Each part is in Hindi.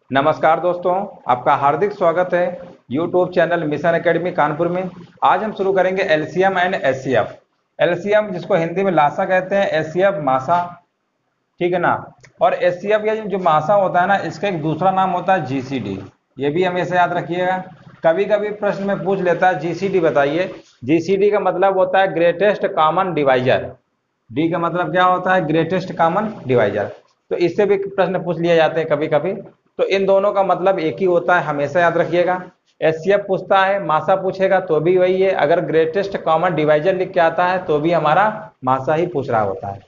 नमस्कार दोस्तों, आपका हार्दिक स्वागत है YouTube channel mission academy Kanpur में। आज हम शुरू करेंगे एलसीएम एंड एचसीएफ। एलसीएम जिसको हिंदी में लासा कहते हैं, एचसीएफ मासा, ठीक है ना। और एचसीएफ या जो मासा होता है ना, इसका एक दूसरा नाम होता है जीसीडी। ये भी हमेशा याद रखिएगा। कभी कभी प्रश्न में पूछ लेता है जीसीडी बताइए। जीसीडी का मतलब होता है ग्रेटेस्ट कॉमन डिवाइजर। डी का मतलब क्या होता है? Greatest common divisor. तो इससे भी प्रश्न पूछ लिए जाते हैं कभी कभी। तो इन दोनों का मतलब एक ही होता है, हमेशा याद रखिएगा। एचसीएफ पूछता है, मासा पूछेगा तो भी वही है। अगर ग्रेटेस्ट कॉमन डिवाइजर लिख के आता है तो भी हमारा मासा ही पूछ रहा होता है।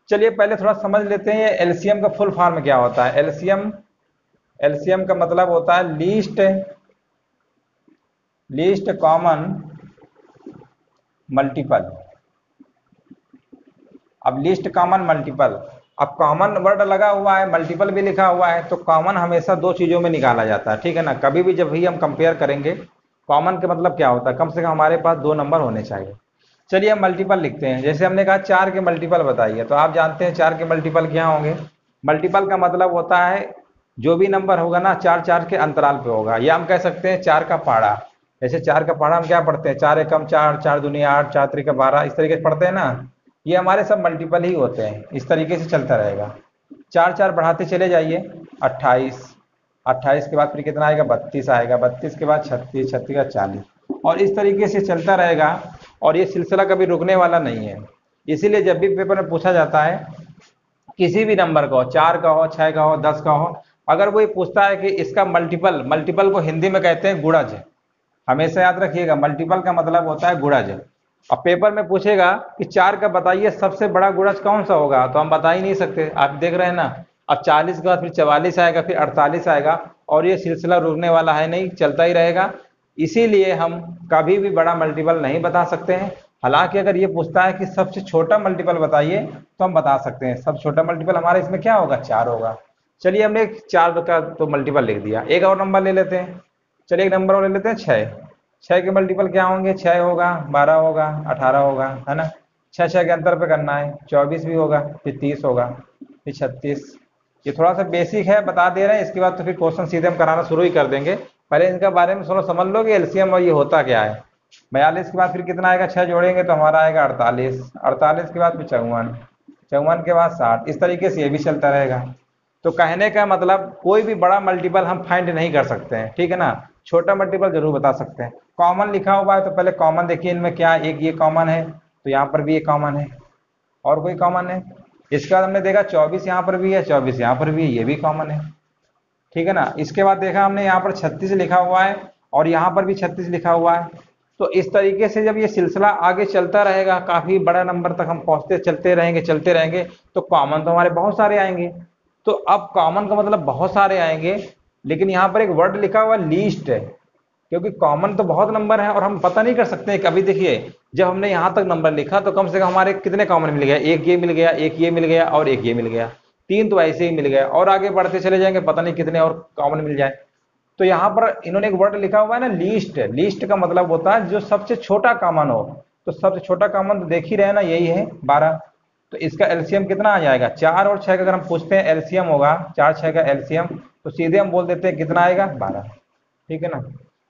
चलिए पहले थोड़ा समझ लेते हैं ये एलसीएम का फुल फॉर्म क्या होता है। एलसीएम एलसीएम का मतलब होता है लीस्ट कॉमन मल्टीपल। अब लिस्ट कॉमन मल्टीपल, अब कॉमन वर्ड लगा हुआ है, मल्टीपल भी लिखा हुआ है, तो कॉमन हमेशा दो चीजों में निकाला जाता है, ठीक है ना। कभी भी जब भी हम कंपेयर करेंगे, कॉमन के मतलब क्या होता है? कम से कम हमारे पास दो नंबर होने चाहिए। चलिए हम मल्टीपल लिखते हैं। जैसे हमने कहा 4 के मल्टीपल बताइए, तो आप जानते हैं 4 के मल्टीपल क्या होंगे। मल्टीपल का मतलब होता है जो भी नंबर होगा ना, 4 4 के अंतराल पे होगा, या हम कह सकते हैं 4 का पहाड़ा। जैसे 4 का पहाड़ा हम क्या पढ़ते हैं? 4 एकम 4, 4 दूनी 8, 4 त्रिक 12, इस तरीके से पढ़ते हैं ना। ये हमारे सब मल्टीपल ही होते हैं, इस तरीके से चलता रहेगा। 4 4 बढ़ाते चले जाइए, 28, 28 के बाद फिर कितना आएगा? 32 आएगा, 32 के बाद 36, 36 के बाद 40, और इस तरीके से चलता रहेगा। और ये सिलसिला कभी रुकने वाला नहीं है। इसीलिए जब भी पेपर में पूछा जाता है किसी भी नंबर का हो, 4 का हो, 6 का हो, 10 का हो, अगर वो ये पूछता है कि इसका मल्टीपल, मल्टीपल को हिंदी में कहते हैं गुणज। हमेशा याद रखिएगा, मल्टीपल का मतलब होता है गुणज। अब पेपर में पूछेगा कि 4 का बताइए सबसे बड़ा गुणज कौन सा होगा, तो हम बता ही नहीं सकते। आप देख रहे हैं ना, अब 40 के बाद फिर 44 आएगा, फिर 48 आएगा, और ये सिलसिला रुकने वाला है नहीं, चलता ही रहेगा। इसीलिए हम कभी भी बड़ा मल्टीपल नहीं बता सकते हैं। हालांकि अगर ये पूछता है कि सबसे छोटा मल्टीपल बताइए, तो हम बता सकते हैं। सबसे छोटा मल्टीपल हमारे इसमें क्या होगा? 4 होगा। चलिए हमने 4 का तो मल्टीपल लिख दिया। एक और नंबर ले लेते हैं। चलिए एक नंबर और ले लेते हैं, 6। 6 के मल्टीपल क्या होंगे? 6 होगा, 12 होगा, 18 होगा, है ना। 6 6 के अंतर पे करना है, 24 भी होगा, फिर 30 होगा, फिर 36। ये थोड़ा सा बेसिक है, बता दे रहे हैं। इसके बाद तो फिर क्वेश्चन सीधे हम कराना शुरू ही कर देंगे। पहले इनका बारे में थोड़ा समझ लो कि एलसीएम और ये होता क्या है। 42 के बाद फिर कितना आएगा? 6 जोड़ेंगे तो हमारा आएगा 48, 48 के बाद फिर 54, 54 के बाद 60। इस तरीके से ये भी चलता रहेगा। तो कहने का मतलब कोई भी बड़ा मल्टीपल हम फाइंड नहीं कर सकते हैं, ठीक है ना। छोटा मल्टीपल जरूर बता सकते हैं। कॉमन लिखा हुआ है तो पहले कॉमन देखिए, इनमें क्या एक ये कॉमन है, तो यहाँ पर भी ये कॉमन है, और कोई कॉमन है। इसके बाद हमने देखा 24 यहाँ पर भी है, 24 यहाँ पर भी है, ये भी कॉमन है, ठीक है ना। इसके बाद देखा हमने यहाँ पर 36 लिखा हुआ है, और यहाँ पर भी 36 लिखा हुआ है। तो इस तरीके से जब ये सिलसिला आगे चलता रहेगा, काफी बड़ा नंबर तक हम पहुंचते चलते रहेंगे, तो कॉमन तो हमारे बहुत सारे आएंगे। तो अब कॉमन का मतलब बहुत सारे आएंगे, लेकिन यहाँ पर एक वर्ड लिखा हुआ लीस्ट है, क्योंकि कॉमन तो बहुत नंबर है और हम पता नहीं कर सकते हैं। कभी देखिए, जब हमने यहाँ तक नंबर लिखा तो कम से कम हमारे कितने कॉमन मिल गया? एक ये मिल गया, एक ये मिल गया, और एक ये मिल गया, 3 तो ऐसे ही मिल गया, और आगे बढ़ते चले जाएंगे, पता नहीं कितने और कॉमन मिल जाए। तो यहाँ पर इन्होंने एक वर्ड लिखा हुआ है ना, लीस्ट। लीस्ट का मतलब होता है जो सबसे छोटा कॉमन हो। तो सबसे छोटा कॉमन तो देख ही रहे हैं ना, यही है 12। तो इसका एलसीएम कितना आ जाएगा? 4 और 6 का अगर हम पूछते हैं एलसीएम होगा, 4 6 का एलसीएम, तो सीधे हम बोल देते हैं कितना आएगा? 12, ठीक है ना।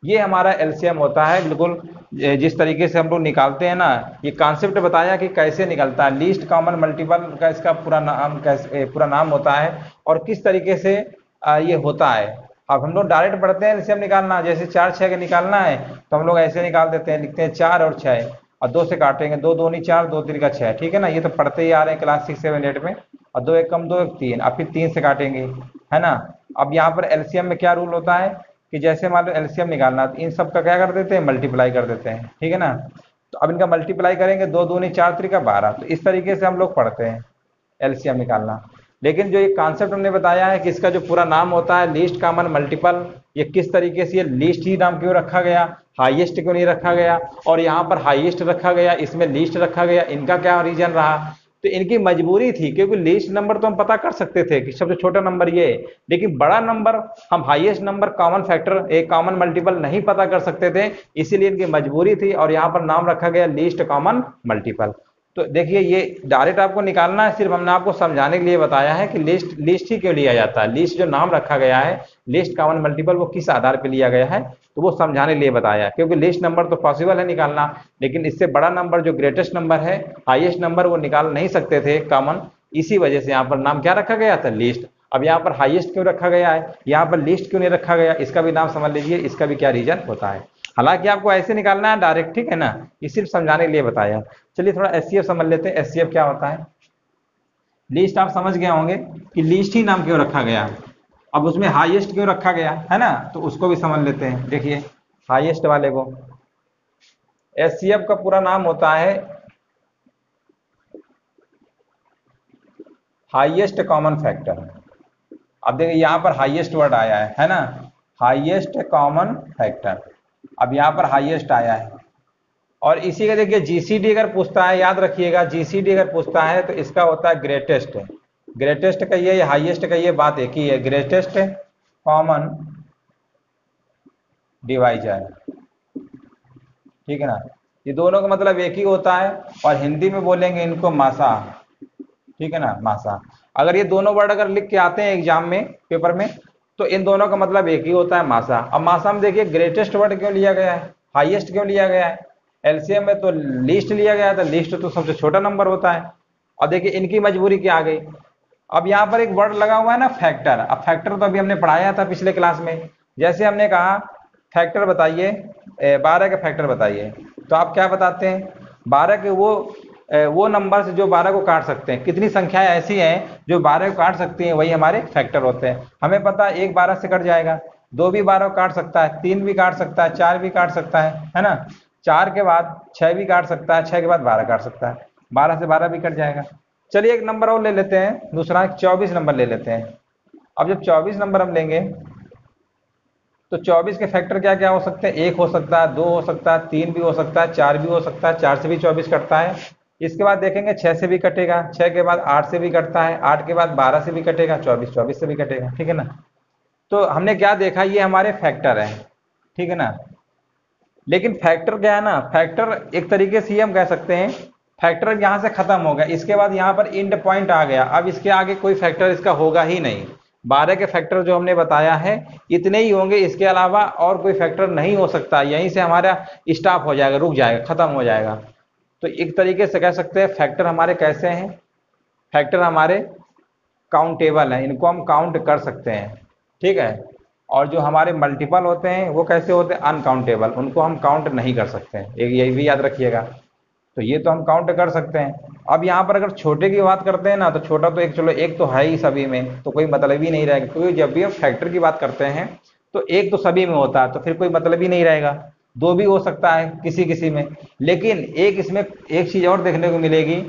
ये हमारा एलसीएम होता है। बिल्कुल जिस तरीके से हम लोग निकालते हैं ना, ये कॉन्सेप्ट बताया कि कैसे निकलता है। लीस्ट कॉमन मल्टीपल का इसका पूरा नाम कैसे, पूरा नाम होता है, और किस तरीके से ये होता है। अब हम लोग डायरेक्ट पढ़ते हैं एलसीएम निकालना। जैसे 4 6 का निकालना है तो हम लोग ऐसे निकाल देते हैं, लिखते हैं 4 और 6, और 2 से काटेंगे, 2 दूनी 4, 2 3 का 6, ठीक है ना। ये तो पढ़ते ही आ रहे हैं क्लास 6 7 8 में। और 2 एक कम 2 एक 3, अब फिर 3 से काटेंगे, है ना। अब यहाँ पर एलसीएम में क्या रूल होता है कि जैसे मान लो एलसीएम निकालना, तो इन सब का क्या कर देते हैं? मल्टीप्लाई कर देते हैं, ठीक है ना। तो अब इनका मल्टीप्लाई करेंगे, 2 दूनी 4 त्रिका 12। तो इस तरीके से हम लोग पढ़ते हैं एलसीएम निकालना। लेकिन जो ये कॉन्सेप्ट हमने बताया है कि इसका जो पूरा नाम होता है लीस्ट कॉमन मल्टीपल, ये किस तरीके से, ये लीस्ट ही नाम क्यों रखा गया, हाईएस्ट क्यों नहीं रखा गया, और यहाँ पर हाईएस्ट रखा गया, इसमें लीस्ट रखा गया, इनका क्या रीजन रहा? तो इनकी मजबूरी थी, क्योंकि लीस्ट नंबर तो हम पता कर सकते थे कि सबसे छोटा नंबर ये है, लेकिन बड़ा नंबर हम हाईएस्ट नंबर कॉमन फैक्टर, एक कॉमन मल्टीपल नहीं पता कर सकते थे। इसीलिए इनकी मजबूरी थी, और यहाँ पर नाम रखा गया लीस्ट कॉमन मल्टीपल। तो देखिए ये डायरेक्ट आपको निकालना है, सिर्फ हमने आपको समझाने के लिए बताया है कि लिस्ट लिस्ट ही क्यों लिया जाता है, लिस्ट जो नाम रखा गया है लिस्ट कॉमन मल्टीपल वो किस आधार पर लिया गया है, तो वो समझाने के लिए बताया। क्योंकि लिस्ट नंबर तो पॉसिबल है निकालना, लेकिन इससे बड़ा नंबर जो ग्रेटेस्ट नंबर है, हाईएस्ट नंबर, वो निकाल नहीं सकते थे कॉमन, इसी वजह से यहाँ पर नाम क्या रखा गया था, लिस्ट। अब यहाँ पर हाईएस्ट क्यों रखा गया है, यहाँ पर लिस्ट क्यों नहीं रखा गया, इसका भी नाम समझ लीजिए, इसका भी क्या रीजन होता है। हालांकि आपको ऐसे निकालना है डायरेक्ट, ठीक है ना, ये सिर्फ समझाने के लिए बताया। चलिए थोड़ा एचसीएफ समझ लेते हैं, एचसीएफ क्या होता है। लिस्ट आप समझ गए होंगे कि लिस्ट ही नाम क्यों रखा गया, अब उसमें हाईएस्ट क्यों रखा गया है ना, तो उसको भी समझ लेते हैं। देखिए हाईएस्ट वाले को, एचसीएफ का पूरा नाम होता है हाईएस्ट कॉमन फैक्टर। अब देखिए यहाँ पर हाईएस्ट वर्ड आया है ना, हाईएस्ट कॉमन फैक्टर, अब यहाँ पर हाईएस्ट आया है। और इसी का देखिए जीसीडी अगर पूछता है, याद रखिएगा जीसीडी अगर पूछता है तो इसका होता है ग्रेटेस्ट। ग्रेटेस्ट का ये हाईएस्ट का ये बात एक ही है, ग्रेटेस्ट कॉमन डिवाइजर, ठीक है ना, ये दोनों का मतलब एक ही होता है। और हिंदी में बोलेंगे इनको मासा, ठीक है ना, मासा। अगर ये दोनों वर्ड अगर लिख के आते हैं एग्जाम में पेपर में, तो इन दोनों का मतलब एक ही होता है, मासा। अब मासा में देखिए ग्रेटेस्ट वर्ड क्यों लिया गया है, हाईएस्ट क्यों लिया गया है, एलसीएम में तो लिस्ट लिया गया था, लिस्ट तो सबसे छोटा नंबर होता है। और देखिए इनकी मजबूरी क्या आ गई, अब यहाँ पर एक वर्ड लगा हुआ है ना फैक्टर। अब फैक्टर तो अभी हमने पढ़ाया था पिछले क्लास में, जैसे हमने कहा फैक्टर बताइए, 12 का फैक्टर बताइए, तो आप क्या बताते हैं, 12 के वो नंबर से जो 12 को काट सकते हैं, कितनी संख्याएं ऐसी हैं जो 12 को काट सकती हैं, वही हमारे फैक्टर होते हैं। हमें पता है 1 12 से कट जाएगा, 2 भी 12 को काट सकता है, 3 भी काट सकता है, 4 भी काट सकता है ना, 4 के बाद 6 भी काट सकता है, 6 के बाद 12 काट सकता है, 12 से 12 भी कट जाएगा। चलिए एक नंबर और ले लेते हैं, दूसरा 24 नंबर ले लेते हैं। अब जब 24 नंबर हम लेंगे तो 24 के फैक्टर क्या क्या हो सकते हैं, 1 हो सकता है, 2 हो सकता है, 3 भी हो सकता है, 4 भी हो सकता है, 4 से भी 24 कटता है। इसके बाद देखेंगे 6 से भी कटेगा, 6 के बाद 8 से भी कटता है, 8 के बाद 12 से भी कटेगा, 24 से भी कटेगा, ठीक है ना। तो हमने क्या देखा, ये हमारे फैक्टर है, ठीक है ना। लेकिन फैक्टर क्या है ना, फैक्टर एक तरीके से हम कह सकते हैं फैक्टर यहाँ से खत्म हो गया, इसके बाद यहाँ पर इंड पॉइंट आ गया, अब इसके आगे कोई फैक्टर इसका होगा ही नहीं। 12 के फैक्टर जो हमने बताया है इतने ही होंगे, इसके अलावा और कोई फैक्टर नहीं हो सकता, यहीं से हमारा स्टॉप हो जाएगा, रुक जाएगा, खत्म हो जाएगा। तो एक तरीके से कह सकते हैं फैक्टर हमारे कैसे हैं, फैक्टर हमारे काउंटेबल हैं, इनको हम काउंट कर सकते हैं, ठीक है। और जो हमारे मल्टीपल होते हैं वो कैसे होते हैं, अनकाउंटेबल, उनको हम काउंट नहीं कर सकते हैं, एक ये भी याद रखिएगा। तो ये तो हम काउंट कर सकते हैं। अब यहाँ पर अगर छोटे की बात करते हैं ना, तो छोटा तो एक, चलो एक तो है ही सभी में, तो कोई मतलब ही नहीं रहेगा, क्योंकि जब भी हम फैक्टर की बात करते हैं तो एक तो सभी में होता है, तो फिर कोई मतलब ही नहीं रहेगा। 2 भी हो सकता है किसी किसी में, लेकिन एक इसमें एक चीज और देखने को मिलेगी,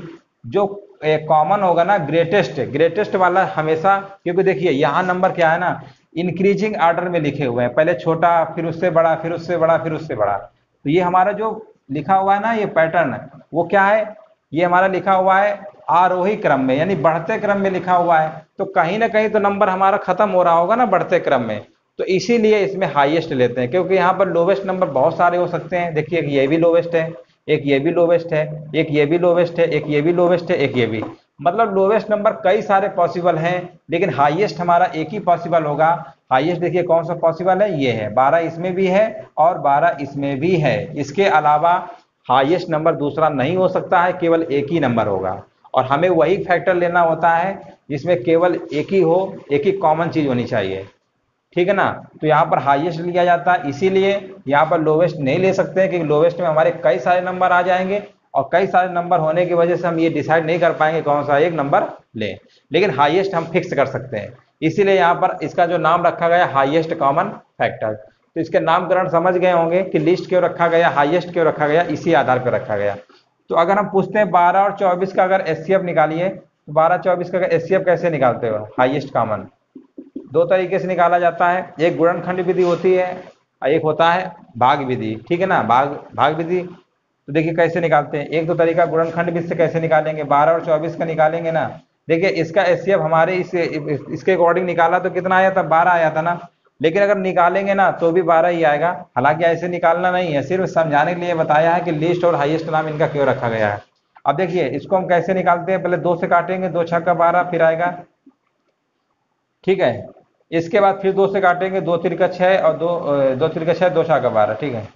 जो कॉमन होगा ना, ग्रेटेस्ट वाला हमेशा, क्योंकि देखिए यहाँ नंबर क्या है ना, इंक्रीजिंग ऑर्डर में लिखे हुए हैं, पहले छोटा, फिर उससे बड़ा, फिर उससे बड़ा, फिर उससे बड़ा। तो ये हमारा जो लिखा हुआ है ना, ये पैटर्न वो क्या है, ये हमारा लिखा हुआ है आरोही क्रम में, यानी बढ़ते क्रम में लिखा हुआ है। तो कहीं ना कहीं तो नंबर हमारा खत्म हो रहा होगा ना बढ़ते क्रम में, तो इसीलिए इसमें हाईएस्ट लेते हैं, क्योंकि यहाँ पर लोवेस्ट नंबर बहुत सारे हो सकते हैं। देखिए एक ये भी लोवेस्ट है, एक ये भी लोवेस्ट है, एक ये भी लोवेस्ट है, एक ये भी लोवेस्ट है, एक ये भी, मतलब लोवेस्ट नंबर कई सारे पॉसिबल हैं, लेकिन हाईएस्ट हमारा एक ही पॉसिबल होगा। हाईएस्ट देखिए कौन सा पॉसिबल है, ये है, 12 इसमें भी है और 12 इसमें भी है। इसके अलावा हाईएस्ट नंबर दूसरा नहीं हो सकता है, केवल एक ही नंबर होगा। और हमें वही फैक्टर लेना होता है जिसमें केवल एक ही हो, एक ही कॉमन चीज होनी चाहिए, ठीक है ना। तो यहाँ पर हाईएस्ट लिया जाता है, इसीलिए यहाँ पर लोवेस्ट नहीं ले सकते हैं, क्योंकि लोवेस्ट में हमारे कई सारे नंबर आ जाएंगे, और कई सारे नंबर होने की वजह से हम ये डिसाइड नहीं कर पाएंगे कौन सा एक नंबर लें। लेकिन हाईएस्ट हम फिक्स कर सकते हैं, इसीलिए यहाँ पर इसका जो नाम रखा गया हाईएस्ट कॉमन फैक्टर। तो इसके नामकरण समझ गए होंगे कि लिस्ट क्यों रखा गया, हाईएस्ट क्यों रखा गया, इसी आधार पर रखा गया। तो अगर हम पूछते हैं 12 और 24 का अगर एचसीएफ निकालिए, तो 12 24 का एचसीएफ कैसे निकालते हो, हाईएस्ट कॉमन 2 तरीके से निकाला जाता है, एक गुणनखंड विधि होती है और एक होता है भाग विधि, ठीक है ना, भाग विधि। तो देखिए कैसे निकालते हैं, एक तो तरीका गुणनखंड विधि से कैसे निकालेंगे, 12 और 24 का निकालेंगे ना। देखिए इसका एचसीएफ हमारे इसके अकॉर्डिंग निकाला तो कितना आया था, 12 आया था ना, लेकिन अगर निकालेंगे ना तो भी 12 ही आएगा। हालांकि ऐसे निकालना नहीं है, सिर्फ समझाने के लिए बताया है कि लिस्ट और हाईएस्ट नाम इनका क्यों रखा गया है। अब देखिए इसको हम कैसे निकालते हैं, पहले 2 से काटेंगे, 2 छक्का 12 फिर आएगा, ठीक है। इसके बाद फिर 2 से काटेंगे, 2 तिरका 6 और 2 तिरका 6, 2 छक्का 12, ठीक है।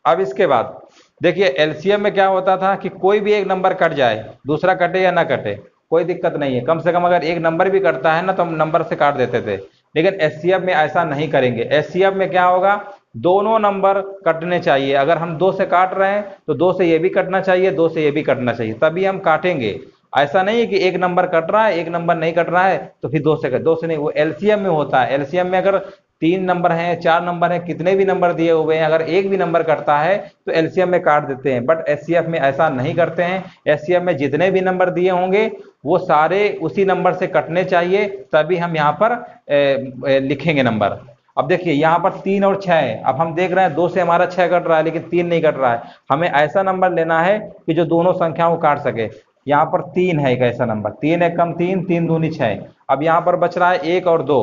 अब इसके बाद देखिए एलसीएम में क्या होता था कि कोई भी एक नंबर कट जाए, दूसरा कटे या ना कटे कोई दिक्कत नहीं है, कम से कम अगर एक नंबर भी कटता है ना तो हम नंबर से काट देते थे। लेकिन एचसीएफ में ऐसा नहीं करेंगे। एचसीएफ में क्या होगा, दोनों नंबर कटने चाहिए। अगर हम 2 से काट रहे हैं तो 2 से ये भी कटना चाहिए, 2 से ये भी कटना चाहिए, तभी हम काटेंगे। ऐसा नहीं है कि एक नंबर कट रहा है एक नंबर नहीं कट रहा है तो फिर 2 से नहीं, वो एलसीएम में होता है। एलसीएम में अगर 3 नंबर हैं 4 नंबर हैं, कितने भी नंबर दिए हुए हैं, अगर एक भी नंबर कटता है तो एलसीएम में काट देते हैं। बट एचसीएफ में ऐसा नहीं करते हैं। एचसीएफ में जितने भी नंबर दिए होंगे वो सारे उसी नंबर से कटने चाहिए, तभी हम यहाँ पर लिखेंगे नंबर। अब देखिए यहाँ पर 3 और 6 है। अब हम देख रहे हैं 2 से हमारा 6 कट रहा है लेकिन 3 नहीं कट रहा है। हमें ऐसा नंबर लेना है कि जो दोनों संख्याओं को काट सके। यहाँ पर 3 है एक ऐसा नंबर, 3 एक कम 3, 3 दूनी 6। अब यहाँ पर बच रहा है 1 और 2,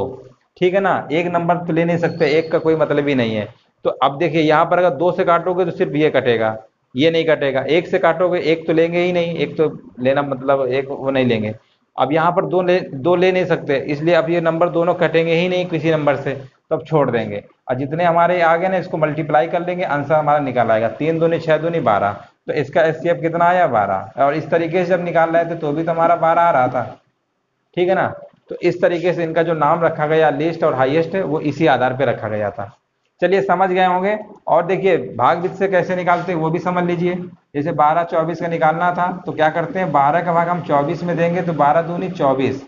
ठीक है ना। एक नंबर तो ले नहीं सकते, एक का कोई मतलब ही नहीं है। तो अब देखिए यहाँ पर अगर 2 से काटोगे तो सिर्फ ये कटेगा, ये नहीं कटेगा। 1 से काटोगे एक तो लेंगे ही नहीं, एक तो लेना मतलब एक वो नहीं लेंगे। अब यहाँ पर दो ले नहीं सकते, इसलिए अब ये नंबर दोनों कटेंगे ही नहीं किसी नंबर से, तब छोड़ देंगे। और जितने हमारे आगे ना इसको मल्टीप्लाई कर लेंगे, आंसर हमारा निकाल आएगा। 3 दूनी 6 दूनी 12, तो इसका एचसीएफ कितना आया 12। और इस तरीके से जब निकाल रहे थे तो भी तो हमारा 12 आ रहा था, ठीक है ना। तो इस तरीके से इनका जो नाम रखा गया लिस्ट और हाईएस्ट वो इसी आधार पर रखा गया था। चलिए समझ गए होंगे। और देखिए भाग विधि से कैसे निकालते हैं वो भी समझ लीजिए। जैसे 12 24 का निकालना था तो क्या करते हैं, 12 का भाग हम 24 में देंगे तो 12 दूनी 24,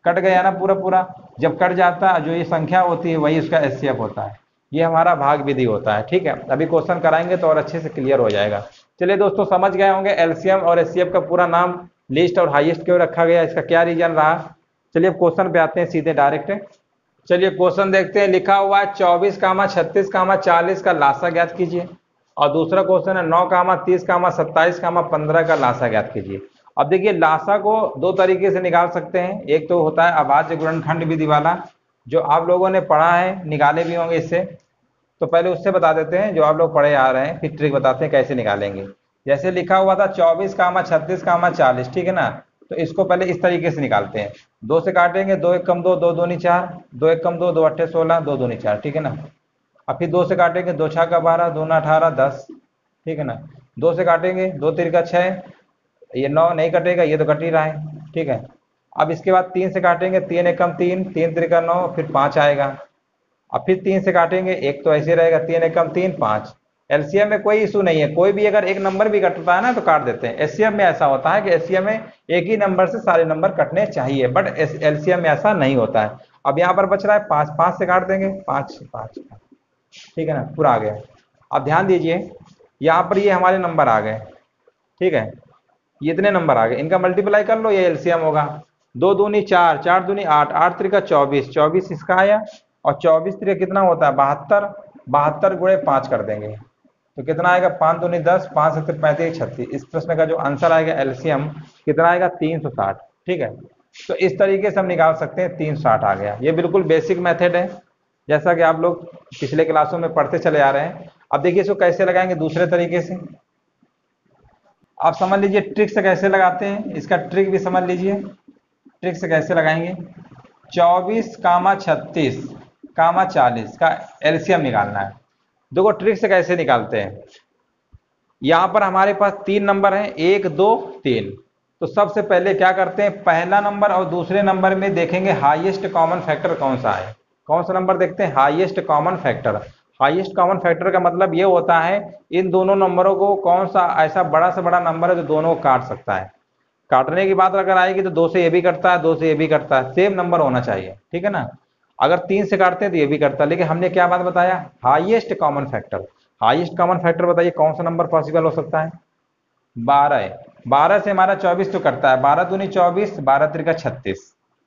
कट गया ना पूरा पूरा। जब कट जाता है जो ये संख्या होती है वही उसका एचसीएफ होता है। ये हमारा भाग विधि होता है, ठीक है। अभी क्वेश्चन कराएंगे तो और अच्छे से क्लियर हो जाएगा। चलिए दोस्तों समझ गए होंगे एलसीएम और एचसीएफ का पूरा नाम लिस्ट और हाईएस्ट क्यों रखा गया, इसका क्या रीजन रहा। चलिए क्वेश्चन पे आते हैं सीधे डायरेक्ट। चलिए क्वेश्चन देखते हैं। लिखा हुआ है 24, 36, 40 का लासा ज्ञात कीजिए। और दूसरा क्वेश्चन है 9, 30, 27, 15 का लासा ज्ञात कीजिए। अब देखिए लासा को दो तरीके से निकाल सकते हैं। एक तो होता है अभाज्य गुणनखंड विधि वाला, जो आप लोगों ने पढ़ा है, निकाले भी होंगे इससे। तो पहले उससे बता देते हैं जो आप लोग पढ़े आ रहे हैं, फिर ट्रिक बताते हैं कैसे निकालेंगे। जैसे लिखा हुआ था 24, 36, 40, ठीक है ना। तो इसको पहले इस तरीके से निकालते हैं। 2 से काटेंगे, 2 एक कम 2, 2 दूनी 4, 2 एक कम 2, 2 अट्ठे 16, 2 दूनी 4, ठीक है ना। अब फिर 2 से काटेंगे, 2 छः का 12, 2 ना 18, 10, ठीक है ना। 2 से काटेंगे, 2 तिरका 6, ये 9 नहीं कटेगा, ये तो कट ही रहा है, ठीक है। अब इसके बाद 3 से काटेंगे, 3 एक कम 3, 3 तिरका 9, फिर 5 आएगा। अब फिर 3 से काटेंगे, एक तो ऐसे रहेगा, 3 एक कम 3, 5। एलसीएम में कोई इशू नहीं है, कोई भी अगर एक नंबर भी कटता है ना तो काट देते हैं। एचसीएफ में ऐसा होता है कि एचसीएफ में एक ही नंबर से सारे नंबर कटने चाहिए, बट एलसीएम में ऐसा नहीं होता है। अब यहाँ पर बच रहा है 5, 5 से काट देंगे, 5 5, ठीक है ना, पूरा आ गया। अब ध्यान दीजिए यहाँ पर ये हमारे नंबर आ गए, ठीक है। ये इतने नंबर आ गए, इनका मल्टीप्लाई कर लो, ये एलसीएम होगा। 2 दूनी 4, 4 दूनी 8, 8 तिरका 24, 24 इसका आया। और 24 तिरका कितना होता है 72, 72 गुणे 5 कर देंगे तो कितना आएगा, 5 दूनी 10, 5 सत्तर 35, 36। इस प्रश्न का जो आंसर आएगा एलसीएम कितना आएगा 360, ठीक है। तो इस तरीके से हम निकाल सकते हैं, 360 आ गया। ये बिल्कुल बेसिक मेथड है, जैसा कि आप लोग पिछले क्लासों में पढ़ते चले आ रहे हैं। अब देखिए इसको कैसे लगाएंगे दूसरे तरीके से, आप समझ लीजिए। ट्रिक से कैसे लगाते हैं, इसका ट्रिक भी समझ लीजिए। ट्रिक से कैसे लगाएंगे, 24, 36, 40 का एलसीएम निकालना है। देखो ट्रिक से कैसे निकालते हैं। यहां पर हमारे पास 3 नंबर हैं, 1 2 3। तो सबसे पहले क्या करते हैं, पहला नंबर और दूसरे नंबर में देखेंगे हाईएस्ट कॉमन फैक्टर कौन सा है। कौन सा नंबर देखते हैं, highest common factor. Highest common factor का मतलब ये होता है इन दोनों नंबरों को कौन सा ऐसा बड़ा से बड़ा नंबर है जो दोनों को काट सकता है। काटने की बात अगर आएगी तो 2 से ये भी कटता है, 2 से ये भी कटता है, सेम नंबर होना चाहिए, ठीक है ना। अगर 3 से काटते हैं तो ये भी करता है, लेकिन हमने क्या बात बताया, highest common factor. Highest common factor बताइए कौन सा नंबर पॉसिबल हो सकता है, 12 है। 12 से हमारा 24 तो कटता है, 12 दूनी 24, 12 तिरका 36,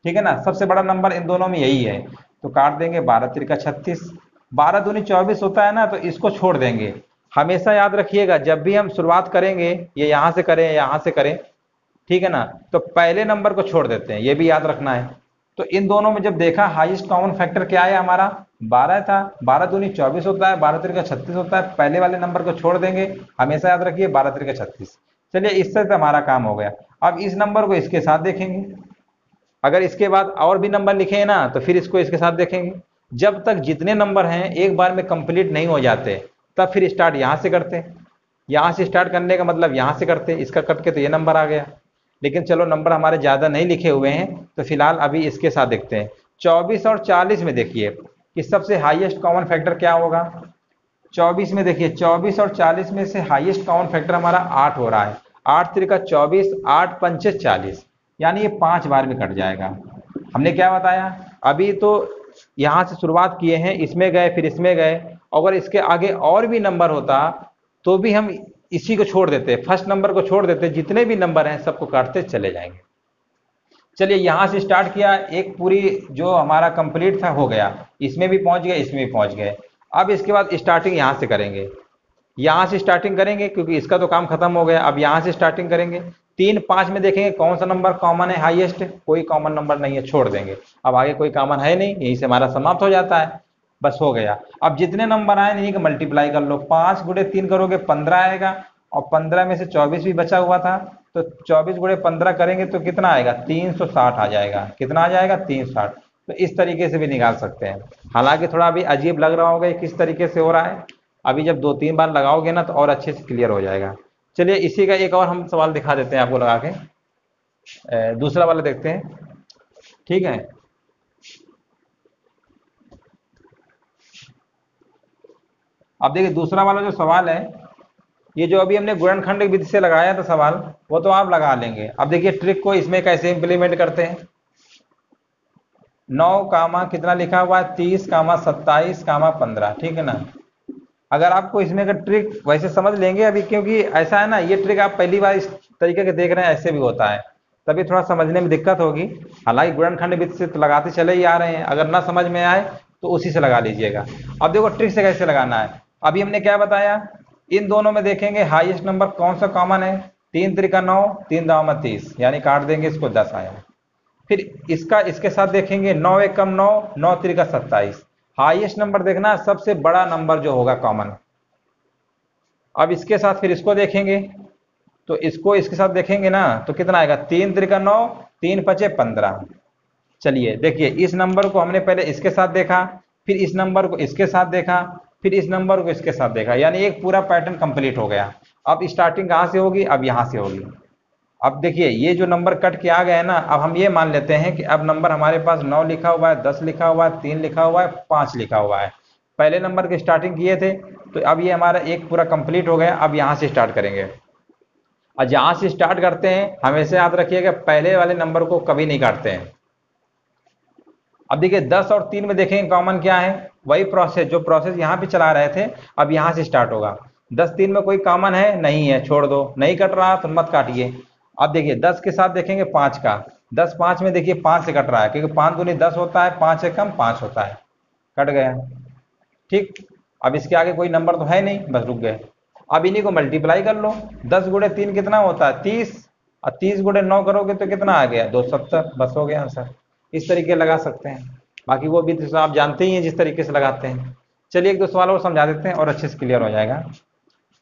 ठीक है ना। सबसे बड़ा नंबर इन दोनों में यही है, तो काट देंगे 12 तिरका 36। 12 दूनी 24 होता है ना, तो इसको छोड़ देंगे। हमेशा याद रखिएगा जब भी हम शुरुआत करेंगे, ये यहां से करें यहां से करें, ठीक है ना, तो पहले नंबर को छोड़ देते हैं, ये भी याद रखना है। तो इन दोनों में जब देखा हाईएस्ट कॉमन फैक्टर क्या है हमारा, 12 था। 12 दूनी 24 होता है, 12 तिरका 36 होता है, पहले वाले नंबर को छोड़ देंगे। हमेशा याद रखिए 12 तिरका 36। चलिए इससे तो हमारा काम हो गया। अब इस नंबर को इसके साथ देखेंगे, अगर इसके बाद और भी नंबर लिखे हैं ना तो फिर इसको इसके साथ देखेंगे। जब तक जितने नंबर हैं एक बार में कंप्लीट नहीं हो जाते तब फिर स्टार्ट यहाँ से करते हैं। यहाँ से स्टार्ट करने का मतलब यहाँ से करते, इसका कट के तो ये नंबर आ गया। लेकिन चलो नंबर हमारे ज़्यादा नहीं लिखे हुए हैं तो फिलहाल अभी इसके साथ देखते हैं। 24 और 40 में देखिए कि सबसे हाईएस्ट कॉमन फैक्टर क्या होगा। 24 में देखिए 24 और 40 में से हाईएस्ट कॉमन फैक्टर हमारा 8 हो रहा है। 8 3 का 24, 8 पंचे 40, यानी ये 5 बार में कट जाएगा। हमने क्या बताया, अभी तो यहाँ से शुरुआत किए हैं, इसमें गए फिर इसमें गए, अगर इसके आगे और भी नंबर होता तो भी हम इसी को छोड़ देते, फर्स्ट नंबर को छोड़ देते, जितने भी नंबर हैं सबको काटते चले जाएंगे। चलिए यहाँ से स्टार्ट किया, एक पूरी जो हमारा कंप्लीट था हो गया, इसमें भी पहुंच गए इसमें भी पहुंच गए। अब इसके बाद स्टार्टिंग यहाँ से करेंगे, यहाँ से स्टार्टिंग करेंगे क्योंकि इसका तो काम खत्म हो गया। अब यहाँ से स्टार्टिंग करेंगे, 3 5 में देखेंगे कौन सा नंबर कॉमन है हाईएस्ट, कोई कॉमन नंबर नहीं है, छोड़ देंगे। अब आगे कोई कॉमन है नहीं, यहीं से हमारा समाप्त हो जाता है, बस हो गया। अब जितने नंबर आए इन्हीं का मल्टीप्लाई कर लो, 5 गुणे 3 करोगे 15 आएगा, और 15 में से 24 भी बचा हुआ था तो 24 गुणे 15 करेंगे तो कितना आएगा, 360 आ जाएगा। कितना आ जाएगा, 360। तो इस तरीके से भी निकाल सकते हैं। हालांकि थोड़ा अभी अजीब लग रहा होगा किस तरीके से हो रहा है, अभी जब 2-3 बार लगाओगे ना तो और अच्छे से क्लियर हो जाएगा। चलिए इसी का एक और हम सवाल दिखा देते हैं आपको लगा के, दूसरा वाला देखते हैं, ठीक है। अब देखिए दूसरा वाला जो सवाल है, ये जो अभी हमने गुणनखंड विधि से लगाया था सवाल, वो तो आप लगा लेंगे। अब देखिए ट्रिक को इसमें कैसे इंप्लीमेंट करते हैं। 9 कामा कितना लिखा हुआ है, 30 कामा 27 कामा 15, ठीक है ना। अगर आपको इसमें का ट्रिक वैसे समझ लेंगे अभी, क्योंकि ऐसा है ना, ये ट्रिक आप पहली बार इस तरीके के देख रहे हैं, ऐसे भी होता है, तभी थोड़ा समझने में दिक्कत होगी। हालांकि गुणनखंड विधि से तो लगाते चले ही आ रहे हैं, अगर ना समझ में आए तो उसी से लगा लीजिएगा। अब देखो ट्रिक से कैसे लगाना है। अभी हमने क्या बताया, इन दोनों में देखेंगे हाईएस्ट नंबर कौन सा कॉमन है, 3 3 9, 3 दामा 30, यानी काट देंगे इसको, 10 आया। फिर इसका इसके साथ देखेंगे, 9 1 कम 9, 9 3 का 27। हाईएस्ट नंबर देखना, सबसे बड़ा नंबर जो होगा कॉमन। अब इसके साथ फिर इसको देखेंगे, तो इसको इसके साथ देखेंगे ना तो कितना आएगा, 3 3 का 9, 3 5 15। चलिए देखिए इस नंबर को हमने पहले इसके साथ देखा, फिर इस नंबर को इसके साथ देखा, फिर इस नंबर को इसके साथ देखा, यानी एक पूरा पैटर्न कंप्लीट हो गया। अब स्टार्टिंग कहाँ से होगी, अब यहाँ से होगी। अब देखिए ये जो नंबर कट के आ गए ना, अब हम ये मान लेते हैं कि अब नंबर हमारे पास 9 लिखा हुआ है, 10 लिखा हुआ है, 3 लिखा हुआ है, 5 लिखा हुआ है। पहले नंबर की स्टार्टिंग किए थे तो अब ये हमारा एक पूरा कंप्लीट हो गया। अब यहाँ से स्टार्ट करेंगे, और जहाँ से स्टार्ट करते हैं हमेशा याद रखिएगा पहले वाले नंबर को कभी नहीं काटते हैं। अब देखिए 10 और 3 में देखेंगे कॉमन क्या है, वही प्रोसेस जो प्रोसेस यहाँ पे चला रहे थे, अब यहाँ से स्टार्ट होगा। 10 3 में कोई कॉमन है नहीं है, छोड़ दो, नहीं कट रहा तो मत काटिए। अब देखिए 10 के साथ देखेंगे 5 का, 10 5 में देखिए 5 से कट रहा है, क्योंकि 5 दूनी 10 होता है, 5 से कम 5 होता है, कट गया, ठीक। अब इसके आगे कोई नंबर तो है नहीं, बस रुक गए। अब इन्हीं को मल्टीप्लाई कर लो, 10 गुणे 3 कितना होता है, 30, और 30 गुणे 9 करोगे तो कितना आ गया, 270, बस हो गया आंसर। इस तरीके लगा सकते हैं, बाकी वो भी तो आप जानते ही हैं जिस तरीके से लगाते हैं। चलिए एक दो सवाल और समझा देते हैं और अच्छे से क्लियर हो जाएगा।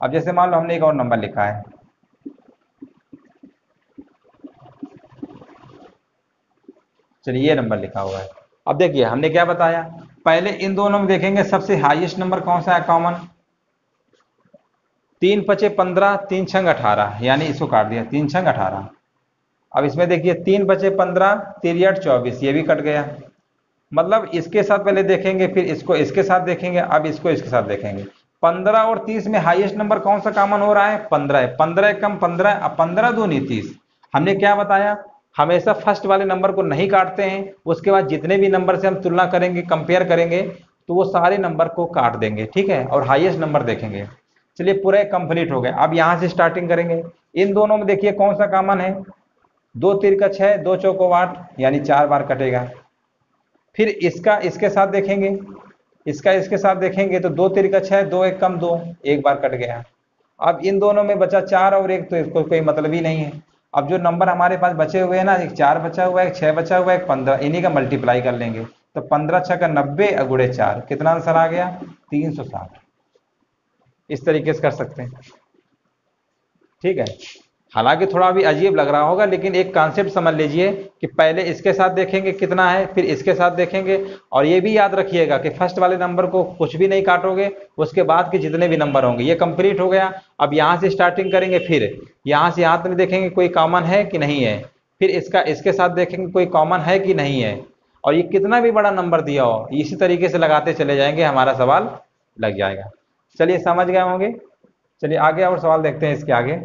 अब जैसे मान लो हमने एक और नंबर लिखा है, चलिए ये नंबर लिखा हुआ है। अब देखिए हमने क्या बताया, पहले इन दोनों में देखेंगे सबसे हाईएस्ट नंबर कौन सा है कॉमन, 3 5 15, 3 6 18, यानी इसको काट दिया, 3 6 18। अब इसमें देखिए 3 5 15, 3 8 24, ये भी कट गया। मतलब इसके साथ पहले देखेंगे, फिर इसको इसके साथ देखेंगे, अब इसको इसके साथ देखेंगे। 15 और 30 में हाईएस्ट नंबर कौन सा कॉमन हो रहा है, 15 है, 15 कम 15, अब 15 दूनी 30। हमने क्या बताया, हमेशा फर्स्ट वाले नंबर को नहीं काटते हैं, उसके बाद जितने भी नंबर से हम तुलना करेंगे, कंपेयर करेंगे, तो वो सारे नंबर को काट देंगे, ठीक है, और हाईएस्ट नंबर देखेंगे। चलिए पूरे कंप्लीट हो गए। अब यहाँ से स्टार्टिंग करेंगे, इन दोनों में देखिए कौन सा कॉमन है, 2 3 का 6, 2 चौको 8, यानी 4 बार कटेगा। फिर इसका इसके साथ देखेंगे, इसका इसके साथ देखेंगे तो 2 3 का 6, 2 1 कम 2, एक बार कट गया। अब इन दोनों में बचा 4 और 1, तो इसको कोई मतलब ही नहीं है। अब जो नंबर हमारे पास बचे हुए हैं ना, एक 4 बचा हुआ है, एक 6 बचा हुआ है, एक 15, इन्हीं का मल्टीप्लाई कर लेंगे, तो 15 6 का 90 गुणे 4, कितना आंसर आ गया, 360। इस तरीके से कर सकते हैं, ठीक है। हालांकि थोड़ा भी अजीब लग रहा होगा, लेकिन एक कॉन्सेप्ट समझ लीजिए कि पहले इसके साथ देखेंगे कितना है, फिर इसके साथ देखेंगे। और ये भी याद रखिएगा कि फर्स्ट वाले नंबर को कुछ भी नहीं काटोगे, उसके बाद के जितने भी नंबर होंगे। ये कंप्लीट हो गया। अब यहाँ से स्टार्टिंग करेंगे, फिर यहाँ से यहाँ तक देखेंगे कोई कॉमन है कि नहीं है, फिर इसका इसके साथ देखेंगे कोई कॉमन है कि नहीं है। और ये कितना भी बड़ा नंबर दिया हो, इसी तरीके से लगाते चले जाएंगे, हमारा सवाल लग जाएगा। चलिए समझ गए होंगे। चलिए आगे और सवाल देखते हैं इसके आगे।